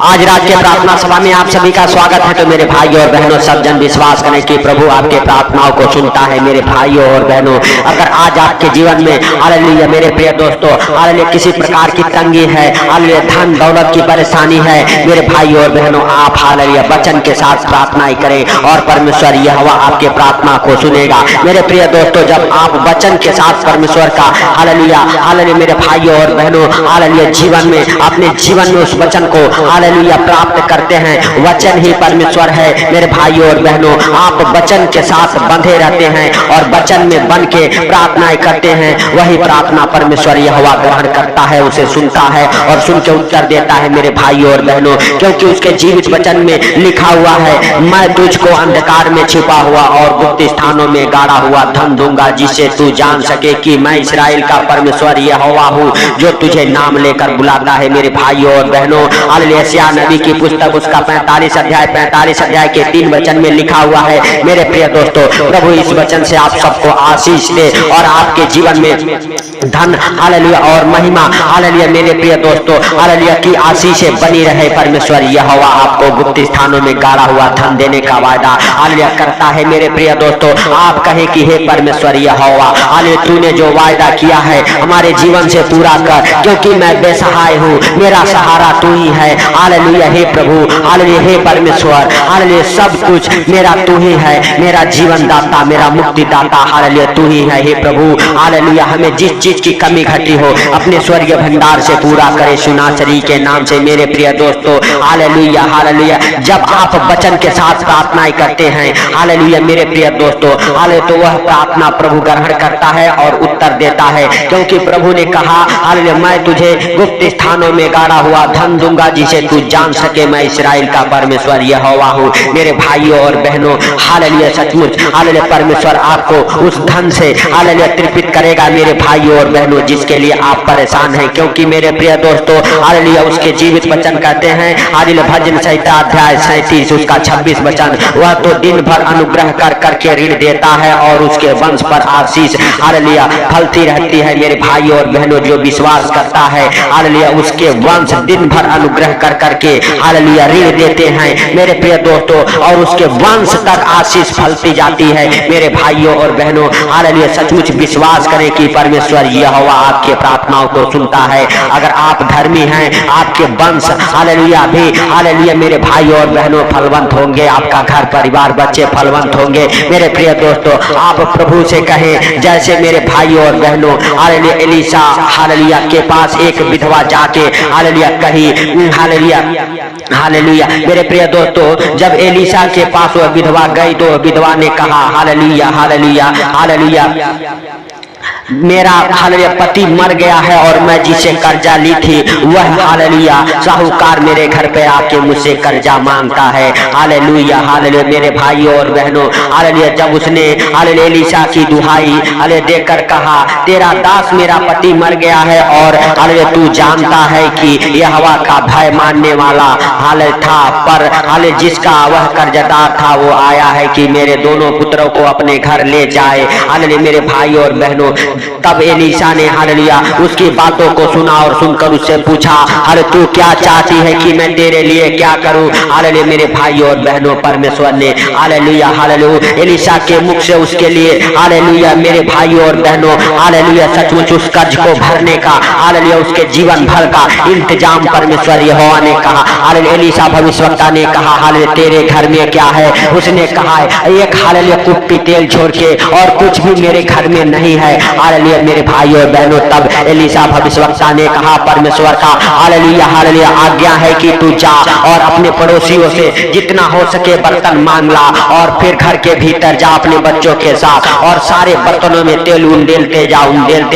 आज रात के प्रार्थना सभा में आप सभी का स्वागत है। तो मेरे भाइयों और बहनों, सब जन विश्वास करें कि प्रभु आपके प्रार्थनाओं को सुनता है। मेरे भाइयों और बहनों, अगर आज आपके जीवन में हालेलुया मेरे प्रिय दोस्तों हालेलुया किसी प्रकार की तंगी है, हालेलुया धन दौलत की परेशानी है, मेरे भाइयों और बहनों आप हालेलुया वचन के साथ प्रार्थनाएं करें और परमेश्वर यहोवा आपके प्रार्थना को सुनेगा। मेरे प्रिय दोस्तों, जब आप वचन के साथ परमेश्वर का हालेलुया हालेलुया मेरे भाइयों और बहनों हालेलुया जीवन में अपने जीवन में उस वचन को हालेलुया प्राप्त करते हैं, वचन ही परमेश्वर है। मेरे भाइयों और बहनों, आप वचन के साथ बंधे रहते हैं और वचन में बन के प्रार्थनाएं करते हैं, वही प्रार्थना परमेश्वर यहोवा ग्रहण करता है, उसे सुनता है और सुन के उत्तर देता है। मेरे भाइयों और बहनों, क्योंकि उसके जीवित वचन में लिखा हुआ है, मैं तुझको अंधकार में छिपा हुआ और गुप्त स्थानों में गाड़ा हुआ धन दूंगा, जिससे तू जान सके कि मैं इस्राएल का परमेश्वर यहोवा हूँ, जो तुझे नाम लेकर बुलाता है। मेरे भाइयों और बहनों, यशायाह नबी की पुस्तक उसका 45 अध्याय के 3 वचन में लिखा हुआ है। मेरे प्रिय दोस्तों, प्रभु इस वचन से आप सबको आशीष दे और आपके जीवन में धन हालेलुया और महिमा हालेलुया मेरे प्रिय दोस्तों हालेलुया की आशीषें बनी रहे। परमेश्वर यहोवा आपको गुप्त स्थानों में गाड़ा हुआ धन देने का वायदा हालेलुया करता है। मेरे प्रिय दोस्तों, आप कहें कि हे परमेश्वर यहोवा हालेलुया तूने जो वायदा किया है हमारे जीवन से पूरा कर, क्योंकि मैं बेसहाय हूँ, मेरा सहारा तू ही है। हालेलुया हे प्रभु हालेलुया हे परमेश्वर हालेलुया सब कुछ मेरा तू ही है, मेरा जीवन दाता मेरा मुक्ति दाता हालेलुया तू ही है। हे प्रभु हालेलुया हमें जिस चीज की कमी घटी हो अपने स्वर्गीय भंडार से पूरा करे सुनासरी के नाम से। मेरे प्रिय दोस्तों हालेलुया हालेलुया जब आप वचन के साथ प्रार्थनाएं करते हैं हालेलुया मेरे प्रिय दोस्तों हालेलुया तो वह प्रार्थना प्रभु ग्रहण करता है और उत्तर देता है, क्योंकि प्रभु ने कहा हालेलुया मैं तुझे गुप्त स्थानों में गाड़ा हुआ धन दूंगा, जिसे तू जान सके मैं इस्राएल का परमेश्वर यहोवा हूँ। मेरे भाइयों और बहनों हालेलुया सचमुच हालेलुया परमेश्वर आपको उस धन से हालेलुया तृप्त करेगा। मेरे भाइयों और बहनों, जिसके लिए आप परेशान हैं, क्योंकि मेरे प्रिय दोस्तों हालेलुया उसके जीवित वचन कहते हैं हालेलुया भजन संहिता अध्याय 37 उसका 26 वचन, वह तो दिन भर अनुग्रह कर करके ऋण देता है और उसके वंश पर आशीष हालेलुया फलती रहती है। मेरे भाइयों और बहनों, जो विश्वास करता है हालेलुया उसके वंश दिन भर अनुग्रह कर करके हालेलुया ऋण देते हैं। मेरे प्रिय दोस्तों, और उसके वंश तक आशीष फलती जाती है। मेरे भाइयों और बहनों हालेलुया सचमुच विश्वास करें कि परमेश्वर यहोवा आपके प्रार्थनाओं को सुनता है। अगर आप धर्मी हैं, आपके वंश हालेलुया भी हालेलुया मेरे भाइयों और बहनों फलवंत होंगे, आपका घर परिवार बच्चे फलवंत होंगे। मेरे प्रिय दोस्तों, आप प्रभु से कहें, जैसे मेरे भाइयों और बहनों हालेलुया एलीशा हालेलुया के पास एक विधवा जाके हालेलुया कही हालेलुया हालेलुया मेरे प्रिय दोस्तों, जब एलीशा के पास वह विधवा गई तो विधवा ने कहा हालेलुया हालेलुया हालेलुया मेरा हालेलुया पति मर गया है और मैं जिसे कर्जा ली थी वह हालेलुया साहूकार मेरे घर पे आके मुझसे कर्जा मांगता है। हालेलुया हालेलुया मेरे भाइयों और बहनों हालेलुया जब उसने हालेलुया एलीशा की दुहाई हालेलुया देकर कहा, तेरा दास मेरा पति मर गया है और हालेलुया तू जानता है कि यहोवा का भय मानने वाला हालेलुया था, पर हालेलुया जिसका वह कर्जदार था वो आया है कि मेरे दोनों पुत्रों को अपने घर ले जाए। हालेलुया मेरे भाइयों और बहनों, तब एलीशा ने हालेलुया उसकी बातों को सुना और सुनकर उससे पूछा, अरे तू क्या चाहती है कि मैं तेरे लिए क्या करूं? हालेलुया मेरे भाइयों और बहनों, परमेश्वर ने हालेलुया हालेलुया एलीशा के मुख से उसके लिए हालेलुया मेरे भाइयों और बहनों हालेलुया सचमुच उस कर्ज को भरने का हालेलुया उसके जीवन भर का इंतजाम परमेश्वर यहोवा ने कहा। हालेलुया एलीशा भविष्यवक्ता ने कहा, हालेलुया तेरे घर में क्या है? उसने कहा एक हालेलुया कुप्पी तेल छोड़ के और कुछ भी मेरे घर में नहीं है। हालेलुया मेरे भाइयों और बहनों, तब एलीशा भविष्यवक्ता ने कहा, परमेश्वर का हालेलुया हालेलुया आज्ञा है कि तू जा और अपने पड़ोसियों से जितना हो सके बर्तन मांग ला और फिर घर के भीतर जा अपने बच्चों के साथ और सारे बर्तनों में तेल उंडेलते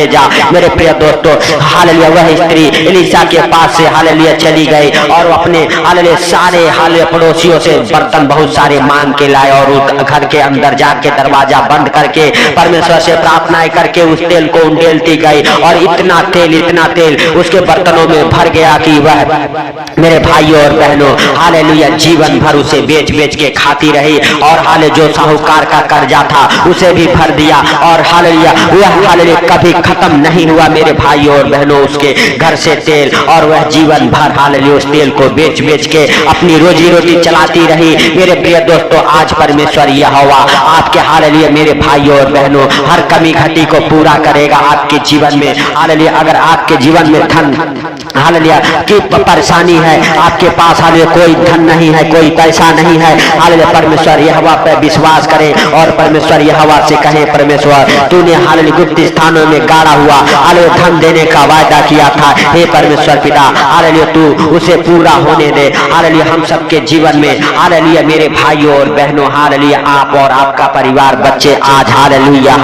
जा। मेरे प्रिय दोस्तों हालेलुया वह स्त्री एलीशा के पास से हालेलुया चली गई और अपने हालेलुया सारे हालेलुया पड़ोसियों से बर्तन बहुत सारे मांग के लाए और घर के अंदर जाके दरवाजा बंद करके परमेश्वर से प्रार्थनाएं करके उस तेल को उंडेलती गई और इतना तेल उसके बर्तनों में भर गया कि वह मेरे भाइयों और बहनों हालेलुया जीवन भर उसे बेच बेच के खाती रही। और हाले जो साहूकार का कर्जा था उसे भी भर दिया और हालेलुया वह हालेलुया कभी खत्म नहीं हुआ मेरे भाइयों और बहनों उसके घर से तेल, और वह जीवन भर हालेलुया उस तेल को बेच बेच के अपनी रोजी रोटी चलाती रही। मेरे प्रिय दोस्तों, आज परमेश्वर यहोवा आपके हालेलुया मेरे भाइयों और बहनों हर कमी घटी को पूरा करेगा आपके जीवन में। हालेलुया अगर आपके जीवन में धन हालेलुया की परेशानी है, आपके पास हालेलुया कोई धन नहीं है, कोई पैसा नहीं है, हालेलुया परमेश्वर यहोवा पे विश्वास करें और परमेश्वर यहोवा से कहें परमेश्वर तूने हालेलुया गुप्त स्थानों में गाड़ा हुआ हालेलुया धन देने का वायदा किया था, हे परमेश्वर पिता हालेलुया तू उसे पूरा होने दे। हालेलुया हम सबके जीवन में हालेलुया मेरे भाइयों और बहनों हालेलुया आप और आपका परिवार बच्चे आज हालेलुया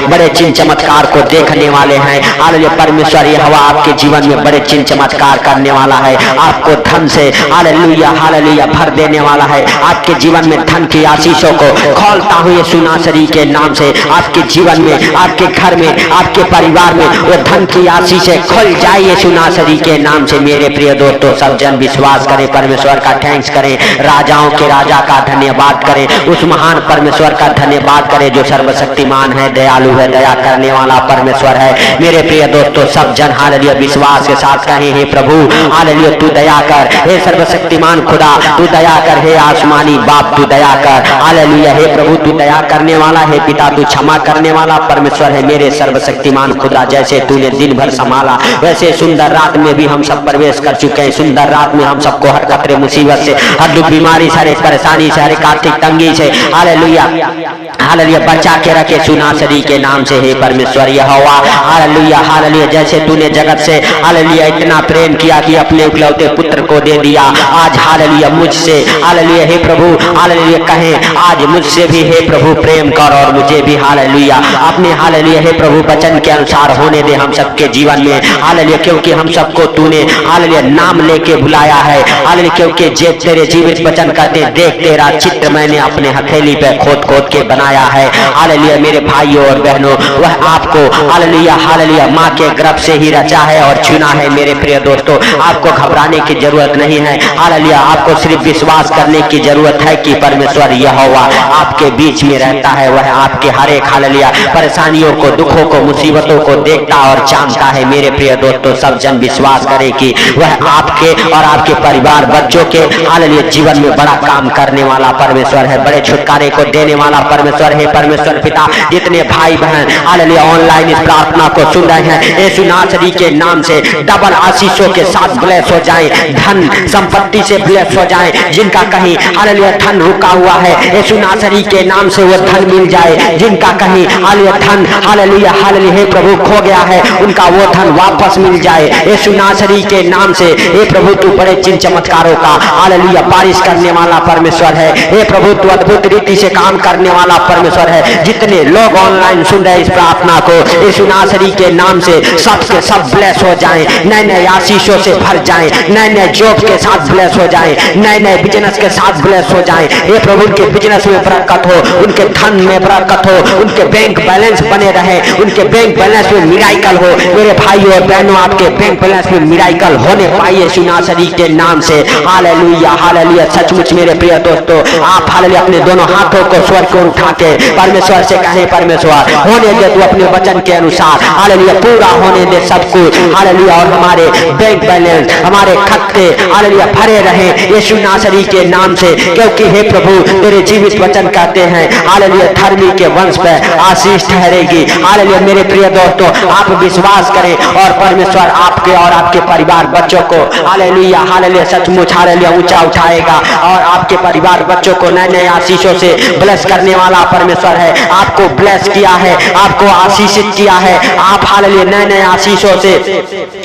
बड़े चिन्ह चमत्कार को देखने वाले हैं। हालेलुया परमेश्वर यहोवा आपके जीवन में बड़े चिन्ह चमत्कार करने वाला है, आपको धन से हालेलुया भर देने वाला है। आपके जीवन में धन की आशीषों को खोलता हूँ यीशु नासरी के नाम से। आपके जीवन में, आपके घर में, आपके परिवार में वो धन की आशीषें खुल जाए यीशु नासरी के नाम से। मेरे प्रिय दोस्तों, सब जन विश्वास करें, परमेश्वर का थैंक्स करें, राजाओं के राजा का धन्यवाद करें, उस महान परमेश्वर का धन्यवाद करें जो सर्वशक्तिमान है, दयालु है, दया करने वाला परमेश्वर है। मेरे प्रिय दोस्तों, सब जन हालेलुया विश्वास के साथ कहें हे प्रभु हालेलुया तू दया कर, हे सर्वशक्तिमान खुदा तू दया कर, हे आसमानी बाप तू दया कर। हालेलुया हे प्रभु तू दया करने वाला, हे पिता तू क्षमा करने वाला परमेश्वर है। मेरे सर्वशक्तिमान खुदा जैसे तूने दिन भर संभाला वैसे सुंदर रात में भी हम सब प्रवेश कर चुके हैं। सुंदर रात में हम सबको हर खतरे मुसीबत से, हर दुख बीमारी से, हर परेशानी से, हर आर्थिक तंगी से हालेलुया बचा के रखे सुनासरी के नाम से। हे परमेश्वर यहोवा हालेलुया जैसे तूने जगत से हालेलुया इतना प्रेम किया कि अपने इकलौते पुत्र को दे दिया, आज हालेलुया मुझसे हालेलुया हे प्रभु हालेलुया कहें आज मुझसे भी हे प्रभु प्रेम कर और मुझे भी हालेलुया अपने हालेलुया हे प्रभु वचन के अनुसार होने दे हम सबके जीवन में हालेलुया, क्योंकि हम सबको तूने हालेलुया नाम लेके बुलाया है हालेलुया, क्योंकि जे तेरे जीवित वचन कहते देख तेरा चित्र मैंने अपने हथेली पे खोद खोद के बनाया है। हालेलुया मेरे भाइयों और बहनों वह आपको हालेलुया माँ के गर्भ से ही रचा है और चुना है। मेरे प्रिय दोस्तों, आपको घबराने की जरूरत नहीं है, हालेलुया आपको सिर्फ विश्वास करने की जरूरत है कि परमेश्वर यहोवा आपके बीच में रहता है। वह आपके हर एक हालेलुया परेशानियों को, दुखों को, मुसीबतों को देखता और जानता है। मेरे प्रिय दोस्तों, सब जन विश्वास करें कि वह आपके और आपके परिवार बच्चों के हालेलुया जीवन में बड़ा काम करने वाला परमेश्वर है, बड़े छुटकारे को देने वाला परमेश्वर है। परमेश्वर पिता जितने भाई बहन हालेलुया ऑनलाइन इस प्रार्थना को सुन रहे हैं यीशु नासरी के नाम से डबल आशीषों के साथ ब्लेस हो जाएं, धन संपत्ति से ब्लेस हो जाएं। जिनका कहीं हालेलुया धन रुका हुआ है यीशु नासरी के नाम से वो धन मिल जाए। जिनका कहीं हालेलुया धन हालेलुया हे प्रभु खो गया है उनका वो धन वापस मिल जाए यीशु नासरी के नाम से। हे प्रभु तू बड़े चिन्ह चमत्कारों का हालेलुया बारिश करने वाला परमेश्वर है। हे प्रभु तू अद्भुत रीति से काम करने वाला परमेश्वर है। जितने लोग ऑनलाइन सुन रहे इस प्रार्थना को यीशु नासरी के नाम से सब के सब ब्लेस हो जाएं, नए नए आशीषों से भर जाएं, नए नए जॉब के साथ ब्लेस हो जाएं, नए नए बिजनेस के साथ ब्लेस हो जाएं। हे प्रभु उनके बिजनेस में बरकत हो, उनके धन में बरकत हो, उनके बैंक बैलेंस बने रहे, उनके बैंक बैलेंस में मिराइकल हो। मेरे भाइयों और बहनों आपके बैंक बैलेंस में मिराइकल होने पाइए यीशु नासरी के नाम से। हालेलुया सचमुच मेरे प्रिय दोस्तों, आप हालेलुया अपने दोनों हाथों को स्वर को उठा के परमेश्वर से कहें परमेश्वर होने दे तू अपने वचन के अनुसार हालेलुया पूरा होने दे सब कुछ हालेलुया, और हमारे बैंक बैलेंस हमारे खाते हालेलुया भरे रहे यीशु नासरी के नाम से। क्योंकि हे प्रभु तेरे जीवित वचन कहते हैं हालेलुया धर्मी के वंश पे आशीष ठहरेगी। हालेलुया मेरे प्रिय दोस्तों, आप विश्वास करें और परमेश्वर आपके और आपके परिवार बच्चों को हालेलुया सचमुच हालेलुया ऊंचा उठाएगा और आपके परिवार बच्चों को नए नए आशीषों से ब्लेस करने वाला परमेश्वर है। आपको ब्लेस किया है, आपको आशीषित किया है, आप हालेलुया नए नए आशीषों से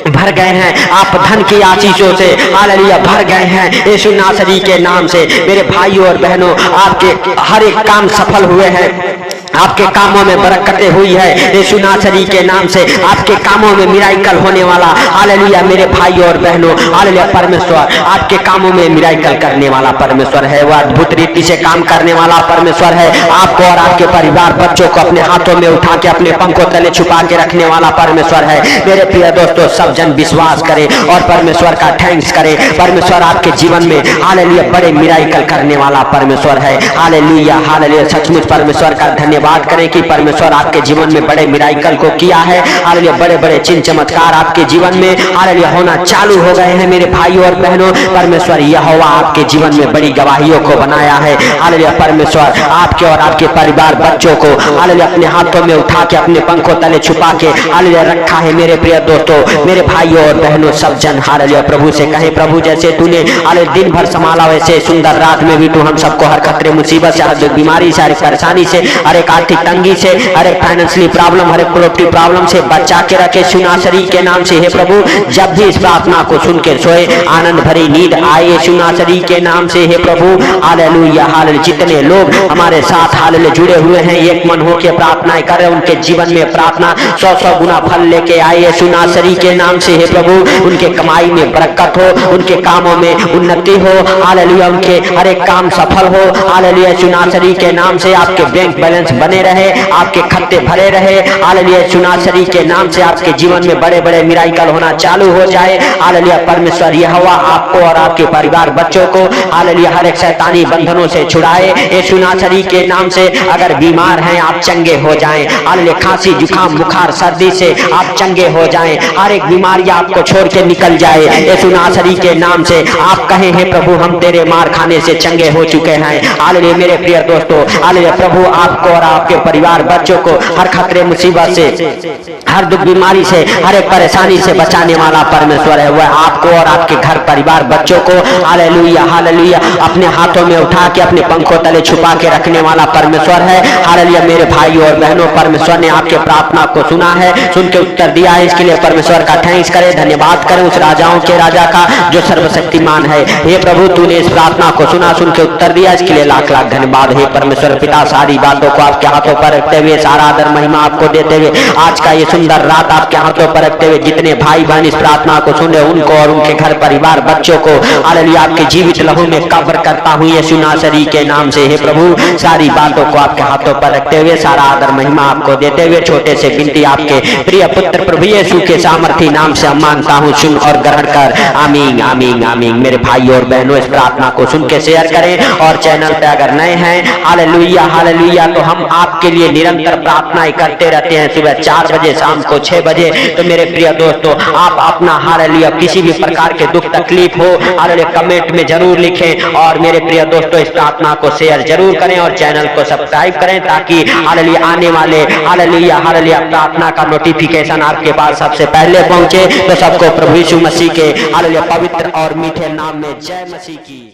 भर गए हैं, आप धन की आशीषों से हालेलुया भर गए हैं यीशु नासरी के नाम से। मेरे भाइयों और बहनों आपके हर एक काम सफल हुए हैं आपके कामों में बरकतें हुई है यीशु नासरी के नाम से। आपके कामों में मिराकल होने वाला, हालेलुया मेरे भाई और बहनों, हालेलुया परमेश्वर आपके कामों में मिराकल करने वाला परमेश्वर है। वह अद्भुत रीति से काम करने वाला परमेश्वर है। आपको और आपके परिवार बच्चों को अपने हाथों में उठा के अपने पंखों तले छुपा के रखने वाला परमेश्वर है। मेरे प्रिय दोस्तों, सब जन विश्वास करें और परमेश्वर का थैंक्स करें। परमेश्वर आपके जीवन में हालेलुया बड़े मिराकल करने वाला परमेश्वर है। हालेलुया हालेलुया, सचमुच परमेश्वर का धन्यवाद करें कि परमेश्वर आपके जीवन में बड़े मिराकल को किया है। हालेलुया बड़े बड़े चिन्ह चमत्कार आपके जीवन में हालेलुया होना चालू हो गए हैं मेरे भाइयों और बहनों। परमेश्वर यहोवा आपके जीवन में बड़ी गवाहियों को बनाया है। हालेलुया परमेश्वर आपके और आपके परिवार बच्चों को हालेलुया अपने हाथों में उठा के अपने पंखों तले छुपा के हालेलुया रखा है। मेरे प्रिय दोस्तों, मेरे भाइयों और बहनों, सब जन हालेलुया प्रभु से कहें, प्रभु जैसे तूने हालेलुया दिन भर संभाला वैसे सुंदर रात में भी तू हम सबको हर खतरे मुसीबत से, हर बीमारी से, हर परेशानी से, हर एक आर्थिक तंगी से, हर एक फाइनेंशियली प्रॉब्लम, हर एक प्रॉपर्टी प्रॉब्लम से बचा के रखे सुनासरी के नाम से। हे प्रभु, जब भी इस प्रार्थना को सुन के सोए आनंद भरी नींद आए सुनासरी के नाम से। हे प्रभु हालेलुया हालेलुया, जितने लोग हमारे साथ हालेलुया जुड़े हुए हैं, एक मन होकर प्रार्थनाएं कर रहे हैं, उनके जीवन में प्रार्थना 100 गुना फल लेके आए सुनासरी के नाम से। हे प्रभु, उनके कमाई में बरकत हो, उनके कामों में उन्नति हो, हालेलुया उनके हर एक काम सफल हो, हालेलुया सुनासरी के नाम से। आपके बैंक बैलेंस बने रहे, आपके खाते भरे रहे, हालेलुया सुनासरी के नाम से। आपके जीवन में बड़े बड़े मिराकल होना चालू हो जाए। हालेलुया परमेश्वर यहोवा आपको और आपके परिवार बच्चों को हालेलुया हर एक शैतानी बंधनों से छुड़ाए यीशु नासरी के नाम से। अगर बीमार हैं आप चंगे हो जाएं, हालेलुया खांसी जुकाम बुखार सर्दी से आप चंगे हो जाएं, हर एक बीमारी आपको छोड़ के निकल जाए यीशु नासरी के नाम से। आप कहें, हे प्रभु हम तेरे मार खाने से चंगे हो चुके हैं। हालेलुया मेरे प्रिय दोस्तों, हालेलुया प्रभु आपको और आपके परिवार बच्चों को हर खतरे मुसीबत से, हर दुख बीमारी से, हर एक परेशानी से बचाने वाला परमेश्वर है। वह आपको और आपके घर परिवार बच्चों को हालेलुया हालेलुया अपने हाथों में उठा के अपने पंखों तले छुपा के रखने वाला परमेश्वर है। हालेलुया मेरे भाइयों और बहनों, परमेश्वर ने आपके प्रार्थना को सुना है, सुन के उत्तर दिया है। इसके लिए परमेश्वर का थैंक्स करें, धन्यवाद करें उस राजाओं के राजा का जो सर्वशक्तिमान है। हे प्रभु, तूने इस प्रार्थना को सुना, सुन के उत्तर दिया, इसके लिए लाख लाख धन्यवाद। हे परमेश्वर पिता, सारी बातों को आपके हाथों पर रखते हुए, सारा आदर महिमा आपको देते हुए, आज का ये सुंदर रात आपके हाथों पर रखते हुए, जितने भाई बहन इस प्रार्थना को सुने उनको और उनके घर परिवार बच्चों को हालेलुया आपके जीवित लहू में कब्र करता हूँ यीशु नासरी के नाम से। हे प्रभु, सारी बातों को आपके हाथों पर रखते हुए, सारा आदर महिमा आपको देते हुए, छोटे से बिनती आपके प्रिय पुत्र प्रभु यीशु के सामर्थी नाम से मांगता हूँ, सुन और ग्रहण कर। आमीन आमीन आमीन। मेरे भाई और बहनों, इस प्रार्थना को सुन के शेयर करें और चैनल पे अगर नए हैं हालेलुया हालेलुया तो हम आपके लिए निरंतर प्रार्थनाएं करते रहते हैं, सुबह 4 बजे, शाम को 6 बजे। तो मेरे प्रिय दोस्तों, आप अपना हालेलुया किसी भी प्रकार के दुख तकलीफ हो हालेलुया कमेंट में जरूर लिखें और मेरे प्रिय दोस्तों इस प्रार्थना को शेयर जरूर करें और चैनल को सब्सक्राइब करें ताकि हालेलुया आने वाले हालेलुया हालेलुया प्रार्थना का नोटिफिकेशन आपके पास सबसे पहले पहुंचे। तो सबको प्रभु यीशु मसीह के हालेलुया पवित्र और मीठे नाम में जय मसीह की।